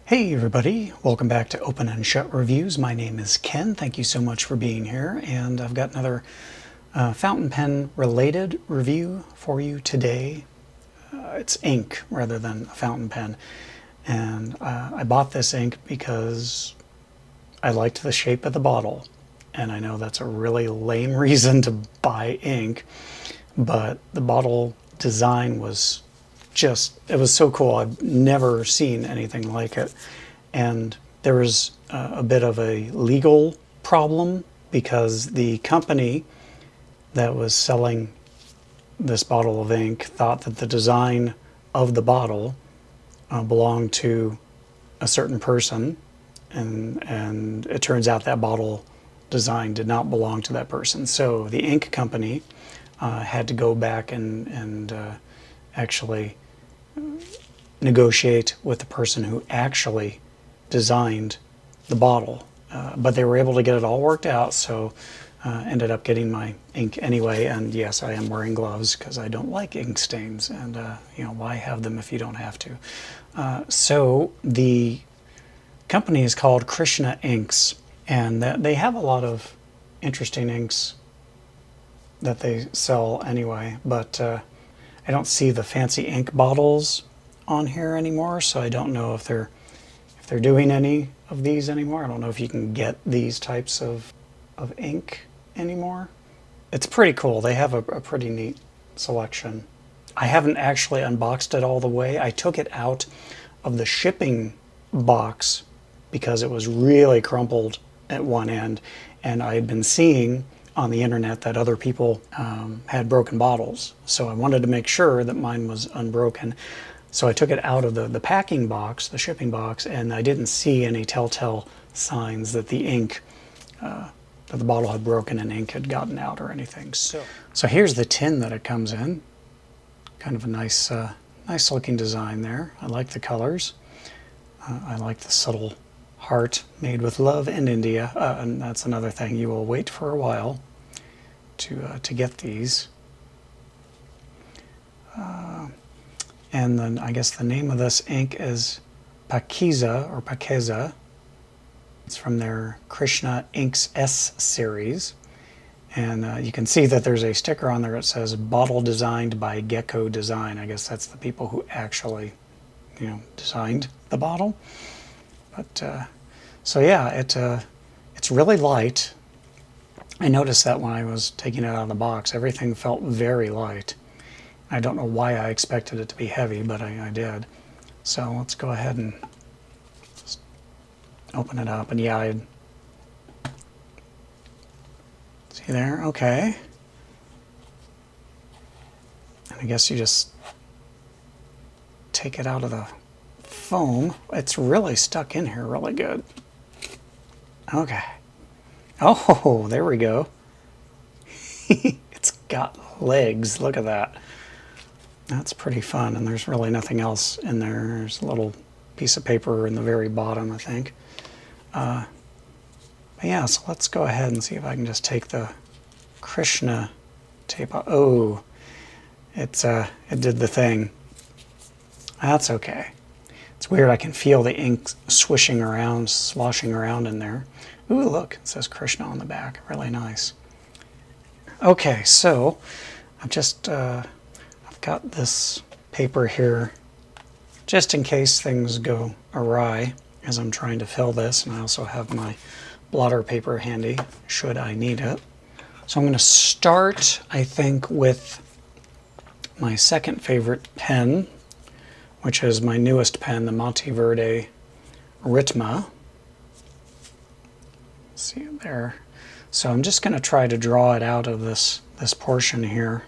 Hey everybody, welcome back to Open and Shut Reviews. My name is Ken. Thank you so much for being here, and I've got another fountain pen related review for you today. It's ink rather than a fountain pen, and I bought this ink because I liked the shape of the bottle, and I know that's a really lame reason to buy ink, but the bottle design was it was so cool. I've never seen anything like it. And there was a bit of a legal problem because the company that was selling this bottle of ink thought that the design of the bottle belonged to a certain person, and it turns out that bottle design did not belong to that person. So the ink company had to go back and actually negotiate with the person who actually designed the bottle. But they were able to get it all worked out, so ended up getting my ink anyway. And yes, I am wearing gloves because I don't like ink stains, and why have them if you don't have to? So the company is called Krishna Inks, and they have a lot of interesting inks that they sell anyway, but I don't see the fancy ink bottles on here anymore, so I don't know if they're doing any of these anymore. I don't know if you can get these types of ink anymore. It's pretty cool. They have a pretty neat selection. I haven't actually unboxed it all the way. I took it out of the shipping box because it was really crumpled at one end, and I had been seeing on the internet that other people had broken bottles. So I wanted to make sure that mine was unbroken. So I took it out of the packing box, the shipping box, and I didn't see any telltale signs that the ink, that the bottle had broken and ink had gotten out or anything. So here's the tin that it comes in. Kind of a nice, nice looking design there. I like the colors. I like the subtle heart made with love in India, and that's another thing. You will wait for a while to get these. And then I guess the name of this ink is Paakezah or Paakezah. It's from their Krishna Inks S series. And you can see that there's a sticker on there that says bottle designed by Gecko Design. I guess that's the people who actually, designed the bottle. But so yeah, it's really light. I noticed that when I was taking it out of the box, everything felt very light. I don't know why I expected it to be heavy, but I did. So let's go ahead and just open it up. And yeah, see there? Okay. And I guess you just take it out of the foam. It's really stuck in here really good. Okay. Oh, there we go. It's got legs. Look at that. That's pretty fun, and there's really nothing else in there. There's a little piece of paper in the very bottom, I think. But yeah, so let's go ahead and see if I can just take the Krishna tape off. Oh, it did the thing. That's okay. It's weird, I can feel the ink swishing around, sloshing around in there. Ooh, look, it says Krishna on the back. Really nice. Okay, so I've got this paper here just in case things go awry as I'm trying to fill this, and I also have my blotter paper handy should I need it. So I'm going to start, I think, with my second favorite pen, which is my newest pen, the Monteverde Ritma. See it there. So I'm just going to try to draw it out of this portion here,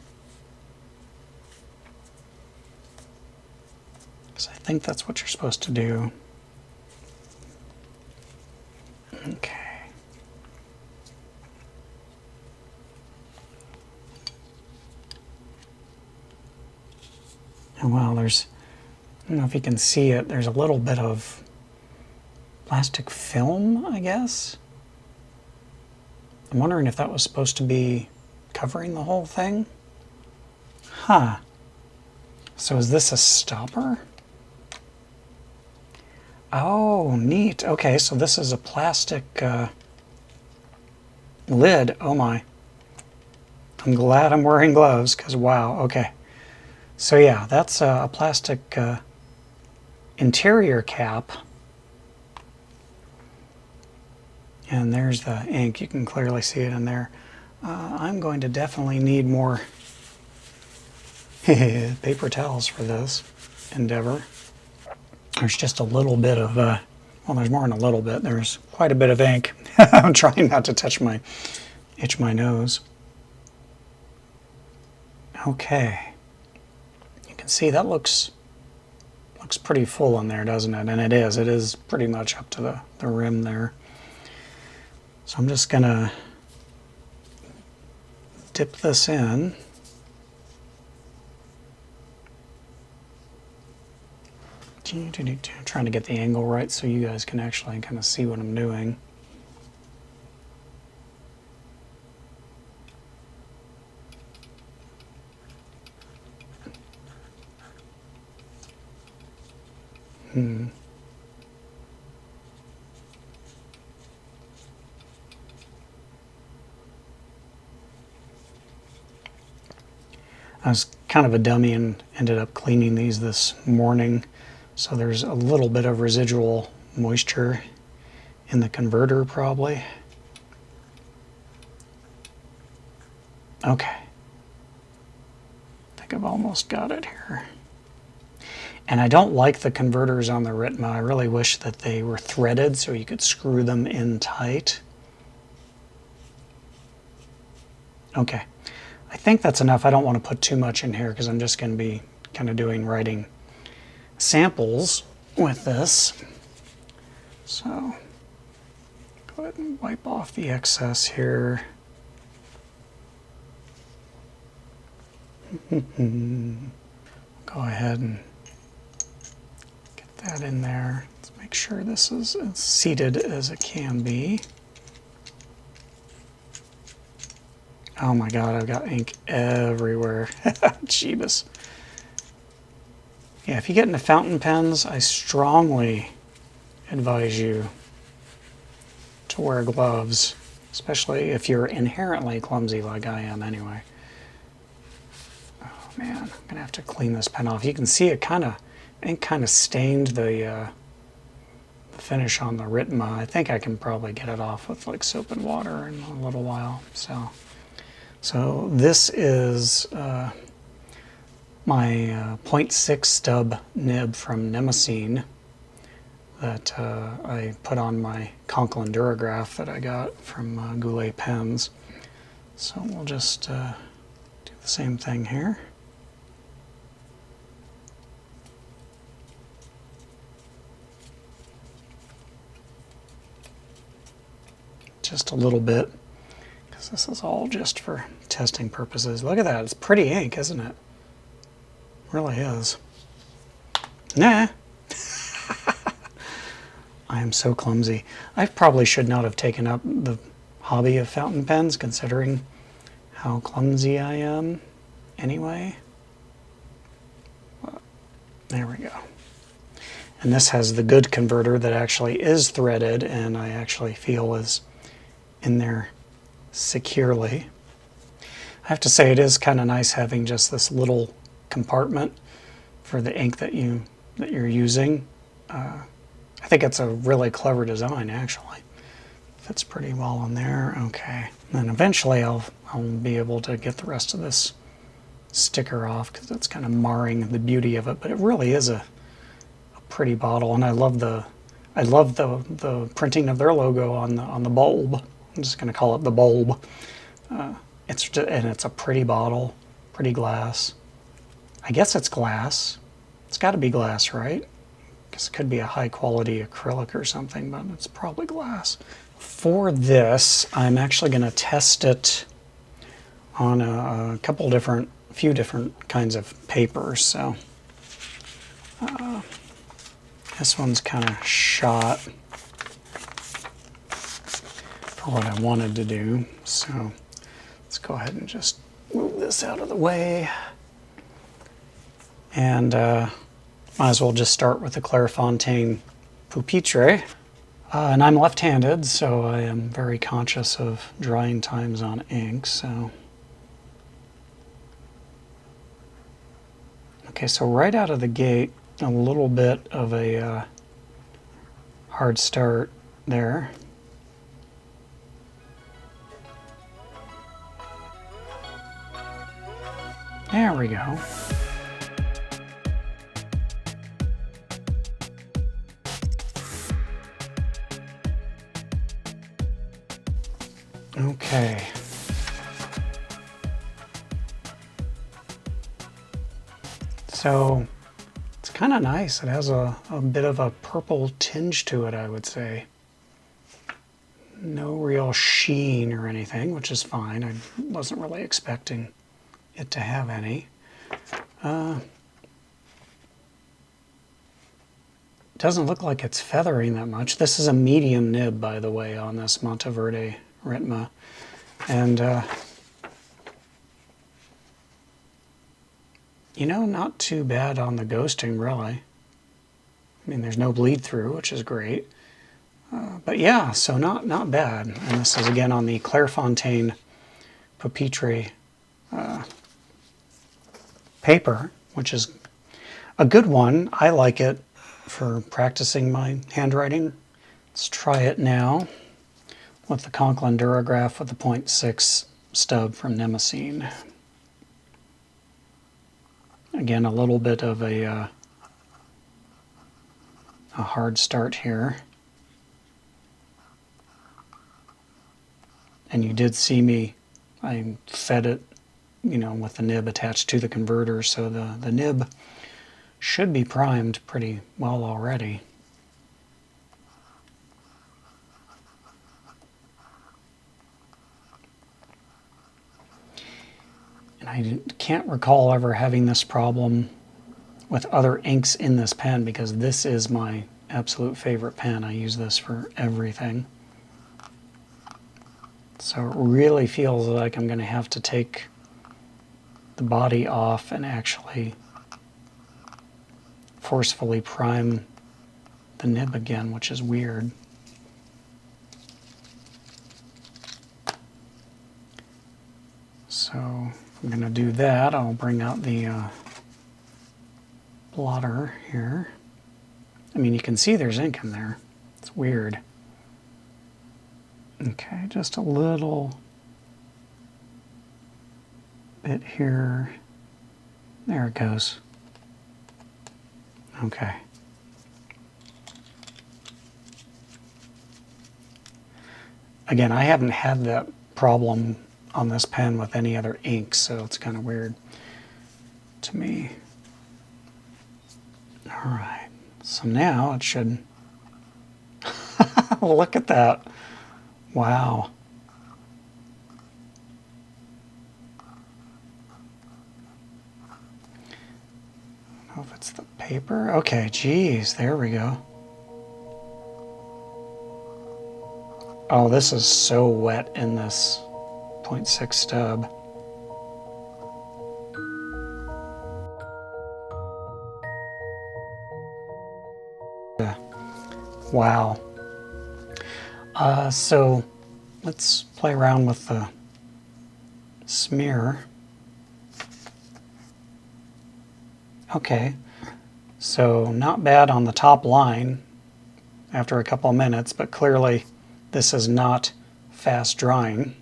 because I think that's what you're supposed to do. Okay. And well, I don't know if you can see it, there's a little bit of plastic film, I guess. I'm wondering if that was supposed to be covering the whole thing. Huh. So is this a stopper? Oh, neat. Okay, so this is a plastic lid. Oh my. I'm glad I'm wearing gloves because wow, okay. So yeah, that's a plastic interior cap. And there's the ink. You can clearly see it in there. I'm going to definitely need more paper towels for this endeavor. There's just a little bit of, well, there's more than a little bit. There's quite a bit of ink. I'm trying not to itch my nose. Okay. You can see that looks pretty full in there, doesn't it? And it is pretty much up to the rim there. So I'm just gonna dip this in. I'm trying to get the angle right so you guys can actually kind of see what I'm doing. I was kind of a dummy and ended up cleaning these this morning. So there's a little bit of residual moisture in the converter probably. Okay. I think I've almost got it here. And I don't like the converters on the Ritma. I really wish that they were threaded so you could screw them in tight. Okay. I think that's enough. I don't want to put too much in here because I'm just going to be kind of writing samples with this. So go ahead and wipe off the excess here. Go ahead and get that in there. Let's make sure this is as seated as it can be. Oh my god, I've got ink everywhere. Jeebus. Yeah, if you get into fountain pens, I strongly advise you to wear gloves, especially if you're inherently clumsy like I am anyway. Oh man, I'm gonna have to clean this pen off. You can see it ink kind of stained the finish on the Ritma. I think I can probably get it off with like soap and water in a little while. So this is my 0.6 stub nib from Nemosine that I put on my Conklin Duragraph that I got from Goulet Pens. So we'll just do the same thing here. Just a little bit, because this is all just for testing purposes. Look at that, it's pretty ink, isn't it? Really is. Nah. I am so clumsy. I probably should not have taken up the hobby of fountain pens, considering how clumsy I am anyway. But there we go. And this has the good converter that actually is threaded and I actually feel is in there securely. I have to say it is kind of nice having just this little compartment for the ink that you're using. I think it's a really clever design actually. Fits pretty well on there. Okay, and then eventually I'll be able to get the rest of this sticker off because it's kind of marring the beauty of it. But it really is a pretty bottle, and I love the printing of their logo on the bulb. I'm just going to call it the bulb. It's a pretty bottle, pretty glass. I guess it's glass. It's got to be glass, right? Because it could be a high quality acrylic or something, but it's probably glass. For this, I'm actually going to test it on a few different kinds of papers. So this one's kind of shot for what I wanted to do. So let's go ahead and just move this out of the way. And might as well just start with the Clairefontaine Pupitre. And I'm left-handed, so I am very conscious of drying times on ink. So, okay, so right out of the gate, a little bit of a hard start there. There we go. Okay. So it's kind of nice. It has a bit of a purple tinge to it, I would say. No real sheen or anything, which is fine. I wasn't really expecting it to have any. Doesn't look like it's feathering that much. This is a medium nib, by the way, on this Monteverde Ritma. And, you know, not too bad on the ghosting, really. I mean, there's no bleed through, which is great. But yeah, so not bad. And this is, again, on the Clairefontaine Pupitre paper, which is a good one. I like it for practicing my handwriting. Let's try it now with the Conklin Duragraph with the 0.6 stub from Nemesine. Again, a little bit of a hard start here. And you did see me, I fed it, you know, with the nib attached to the converter, so the nib should be primed pretty well already. And I can't recall ever having this problem with other inks in this pen, because this is my absolute favorite pen. I use this for everything. So it really feels like I'm going to have to take the body off and actually forcefully prime the nib again, which is weird. So I'm going to do that. I'll bring out the blotter here. I mean, you can see there's ink in there. It's weird. Okay, just a little bit here. There it goes. Okay. Again, I haven't had that problem on this pen with any other ink, so it's kind of weird to me. All right, so now it should... Look at that. Wow. I don't know if it's the paper. Okay, geez, there we go. Oh, this is so wet in this 0.6 stub. Wow. So let's play around with the smear. Okay, so not bad on the top line after a couple of minutes, but clearly this is not fast drying.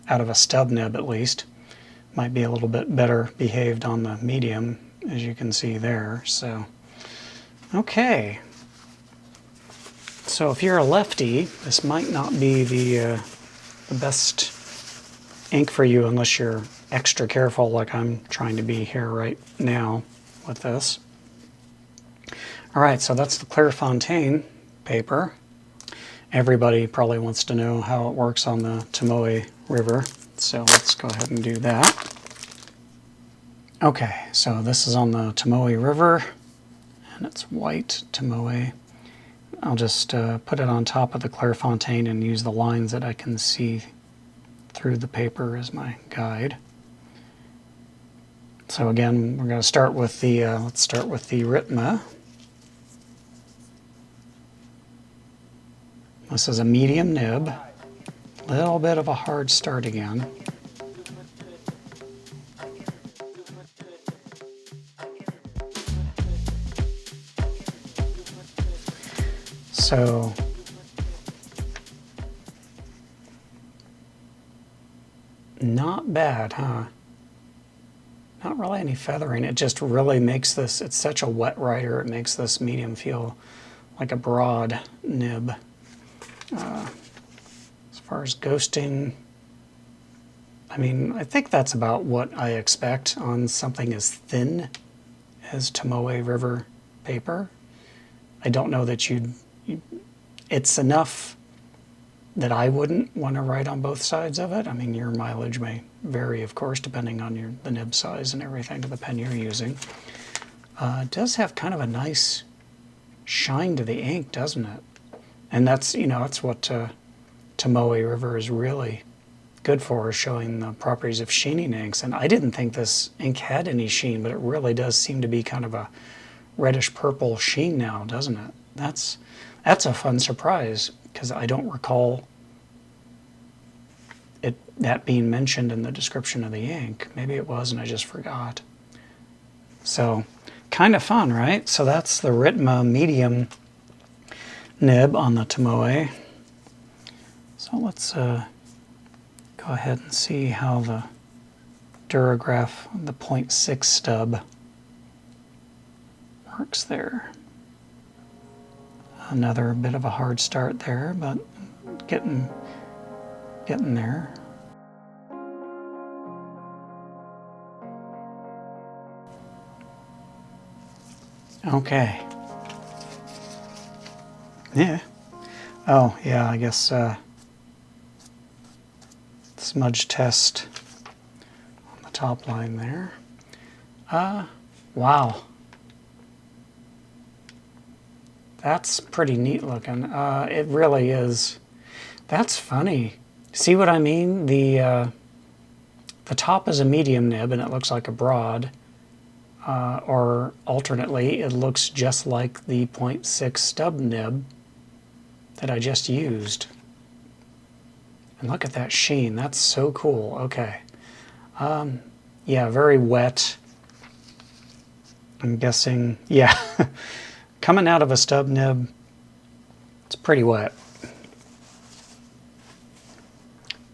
Out of a stub nib, at least. Might be a little bit better behaved on the medium, as you can see there. So, okay. So if you're a lefty, this might not be the best ink for you unless you're extra careful like I'm trying to be here right now with this. All right, so that's the Clairefontaine paper. Everybody probably wants to know how it works on the Tomoe river, so let's go ahead and do that. Okay, so this is on the Tomoe river, and it's white Tomoe. I'll just put it on top of the Clairefontaine and use the lines that I can see through the paper as my guide. So again, we're going to start with the let's start with the Ritma. This is a medium nib. Little bit of a hard start again. So not bad, huh? Not really any feathering. It just really makes this, it's such a wet writer, it makes this medium feel like a broad nib. As far as ghosting, I mean, I think that's about what I expect on something as thin as Tomoe River paper. I don't know that it's enough that I wouldn't want to write on both sides of it. I mean, your mileage may vary, of course, depending on the nib size and everything of the pen you're using. It does have kind of a nice shine to the ink, doesn't it? And that's, that's what Tomoe River is really good for, is showing the properties of sheening inks. And I didn't think this ink had any sheen, but it really does seem to be kind of a reddish purple sheen now, doesn't it? That's a fun surprise, because I don't recall that being mentioned in the description of the ink. Maybe it was and I just forgot. So kind of fun, right? So that's the Ritma medium nib on the Tomoe. So let's go ahead and see how the Duragraph, the 0.6 stub, works there. Another bit of a hard start there, but getting there. Okay. Yeah. Oh, yeah, I guess Smudge Test on the top line there. Wow. That's pretty neat looking. It really is. That's funny. See what I mean? The top is a medium nib and it looks like a broad. Or alternately, it looks just like the 0.6 stub nib that I just used. And look at that sheen. That's so cool. Okay. Yeah, very wet. I'm guessing, yeah. Coming out of a stub nib, it's pretty wet.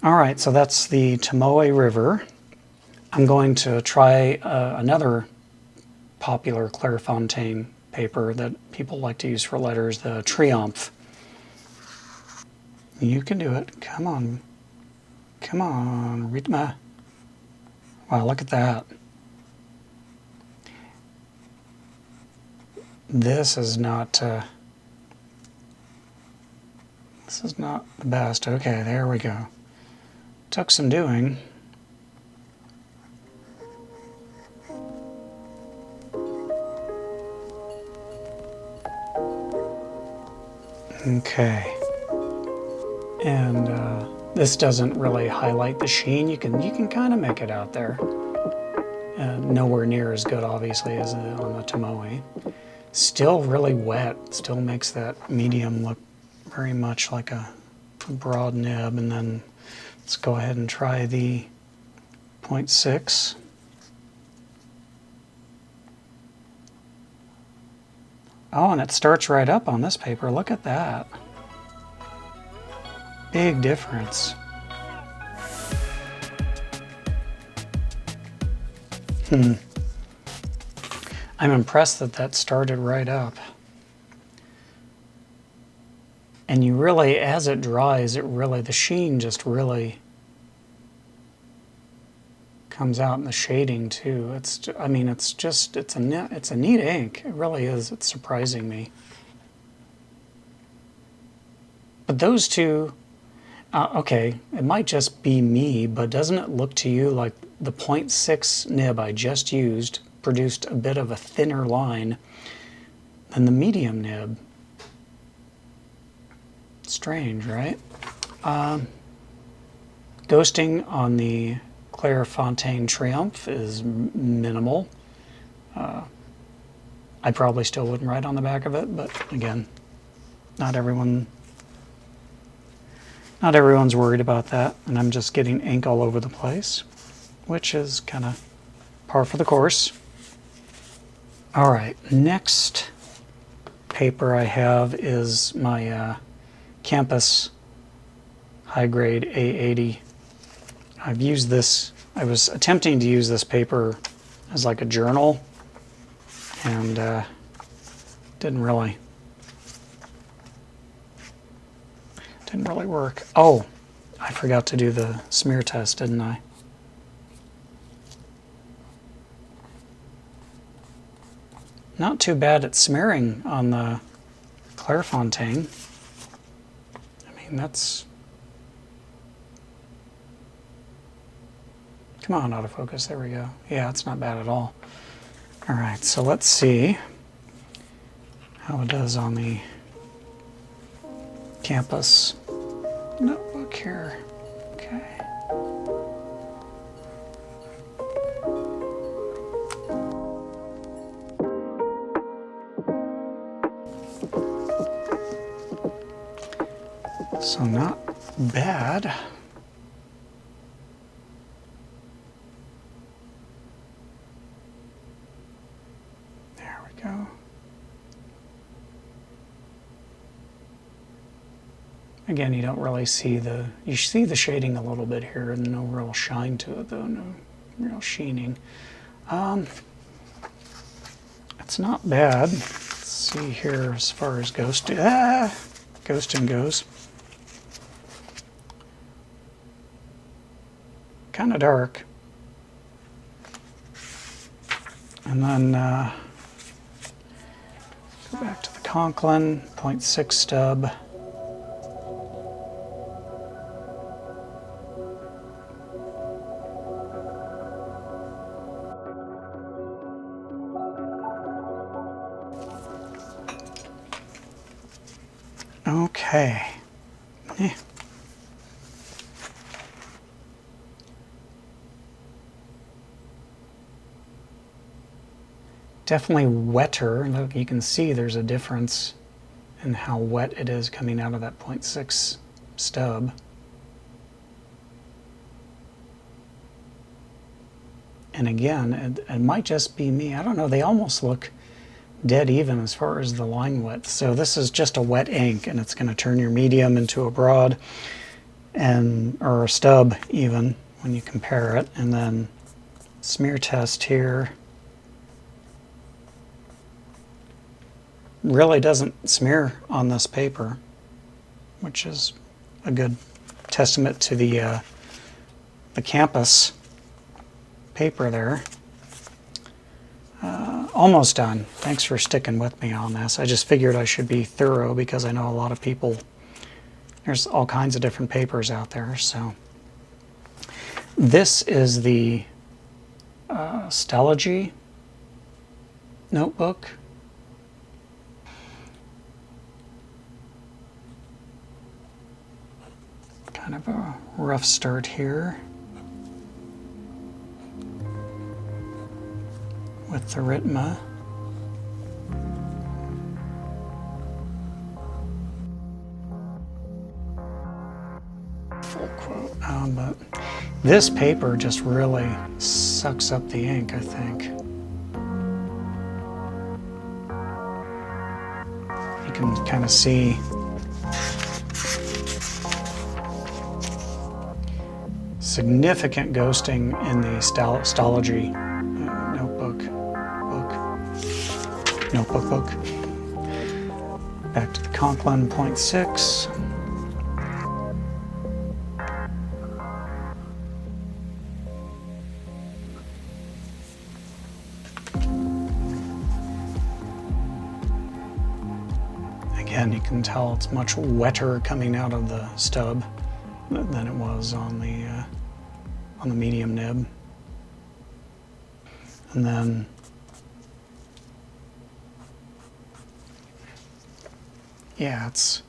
All right, so that's the Tomoe River. I'm going to try another popular Clairefontaine paper that people like to use for letters, the Triomphe. You can do it. Come on. Come on, Ritma. Wow, look at that. This is not the best. Okay, there we go. Took some doing. Okay. And this doesn't really highlight the sheen. You can kind of make it out there. Nowhere near as good, obviously, as on the Tomoe. Still really wet. Still makes that medium look very much like a broad nib. And then let's go ahead and try the 0.6. Oh, and it starts right up on this paper. Look at that. Big difference. I'm impressed that that started right up. And you really, as it dries, the sheen just really comes out in the shading too. It's a neat ink. It really is. It's surprising me. But those two, okay, it might just be me, but doesn't it look to you like the 0.6 nib I just used produced a bit of a thinner line than the medium nib? Strange, right? Ghosting on the Clairefontaine Triomphe is minimal. I probably still wouldn't write on the back of it, but again, not everyone Not everyone's worried about that, and I'm just getting ink all over the place, which is kind of par for the course. All right, next paper I have is my Campus high grade A80. I've used this, I was attempting to use this paper as like a journal, and didn't really work. Oh, I forgot to do the smear test, didn't I? Not too bad at smearing on the Clairefontaine. I mean, that's... Come on, autofocus, there we go. Yeah, it's not bad at all. All right, so let's see how it does on the Campus notebook here. Okay. So not bad. There we go. Again, you don't really see you see the shading a little bit here, and no real shine to it though, no real sheening. It's not bad. Let's see here as far as ghosting goes. Kind of dark. And then go back to the Conklin 0.6 stub. Okay. Definitely wetter. Look, you can see there's a difference in how wet it is coming out of that 0.6 stub. And again, it might just be me. I don't know. They almost look dead even as far as the line width. So this is just a wet ink, and it's going to turn your medium into a broad, or a stub even when you compare it. And then smear test here. Really doesn't smear on this paper, which is a good testament to the Campus paper there. Almost done. Thanks for sticking with me on this. I just figured I should be thorough because I know a lot of people, there's all kinds of different papers out there. So this is the STALOGY notebook. Kind of a rough start here with the Ritma. Full quote. But this paper just really sucks up the ink, I think. You can kind of see significant ghosting in the STALOGY notebook. Back to the Conklin 0.6. Again, you can tell it's much wetter coming out of the stub than it was on the medium nib. And then yeah, it's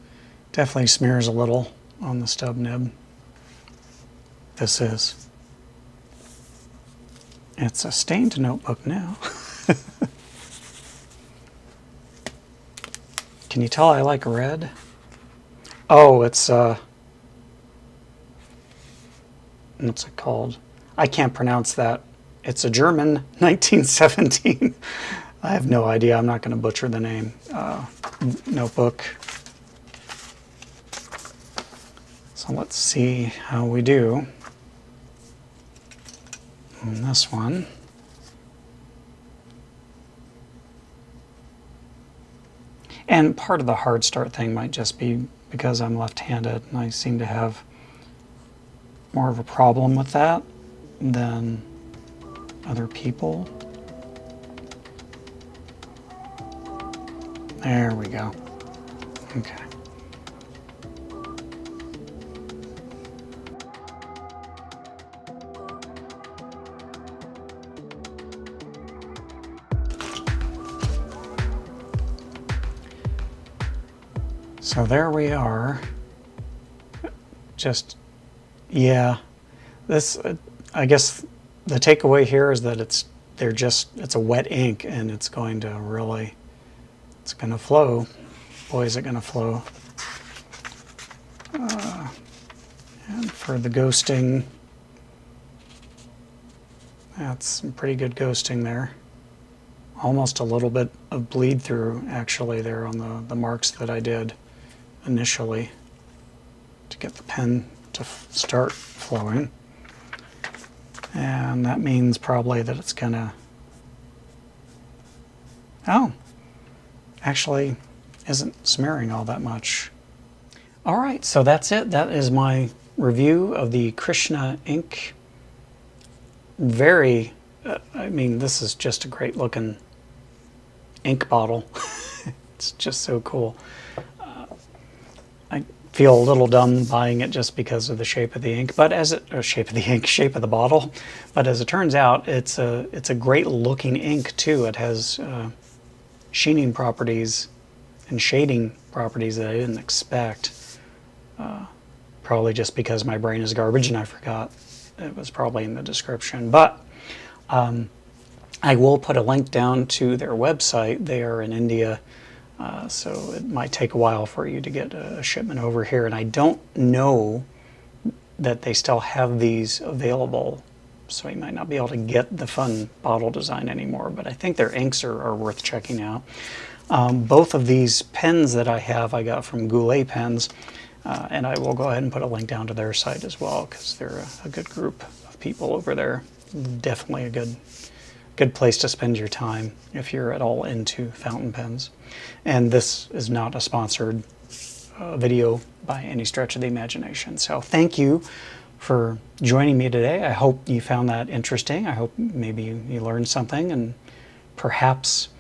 definitely smears a little on the stub nib. This is. It's a stained notebook now. Can you tell I like red? Oh, it's what's it called? I can't pronounce that. It's a German 1917. I have no idea. I'm not going to butcher the name. Notebook. So let's see how we do on this one. And part of the hard start thing might just be because I'm left-handed and I seem to have more of a problem with that than other people. There we go. Okay. So there we are. Just, yeah, this, I guess the takeaway here is that it's a wet ink and it's going to really, it's going to flow. Boy, is it going to flow. And for the ghosting, that's some pretty good ghosting there. Almost a little bit of bleed through actually there on the marks that I did initially to get the pen to start flowing. And that means probably that it's gonna, oh, actually isn't smearing all that much. All right, so that's it. That is my review of the Krishna ink. Very, I mean, this is just a great looking ink bottle. It's just so cool. I feel a little dumb buying it just because of the shape of the ink, but as it, or shape of the ink, shape of the bottle. But as it turns out, it's a great looking ink too. It has sheening properties and shading properties that I didn't expect. Probably just because my brain is garbage and I forgot it was probably in the description. But I will put a link down to their website. They are in India, so it might take a while for you to get a shipment over here. And I don't know that they still have these available, so you might not be able to get the fun bottle design anymore. But I think their inks are worth checking out. Both of these pens that I have, I got from Goulet Pens, and I will go ahead and put a link down to their site as well, because they're a good group of people over there. Definitely a good place to spend your time if you're at all into fountain pens. And this is not a sponsored video by any stretch of the imagination. So thank you for joining me today. I hope you found that interesting. I hope maybe you learned something, and perhaps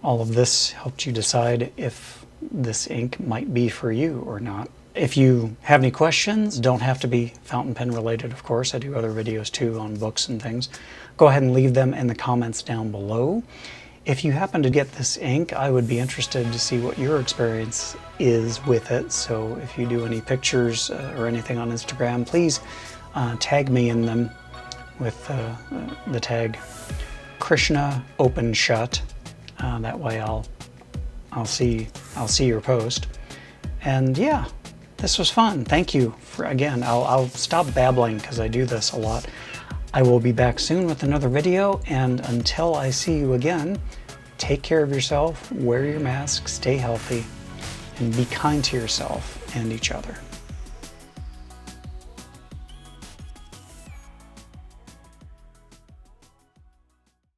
all of this helped you decide if this ink might be for you or not. If you have any questions, don't have to be fountain pen related, of course. I do other videos too on books and things. Go ahead and leave them in the comments down below. If you happen to get this ink, I would be interested to see what your experience is with it. So if you do any pictures or anything on Instagram, please tag me in them with the tag Krishna Open Shut. That way I'll see your post. And yeah, this was fun. Thank you for, again, I'll stop babbling because I do this a lot. I will be back soon with another video, and until I see you again, take care of yourself, wear your mask, stay healthy, and be kind to yourself and each other.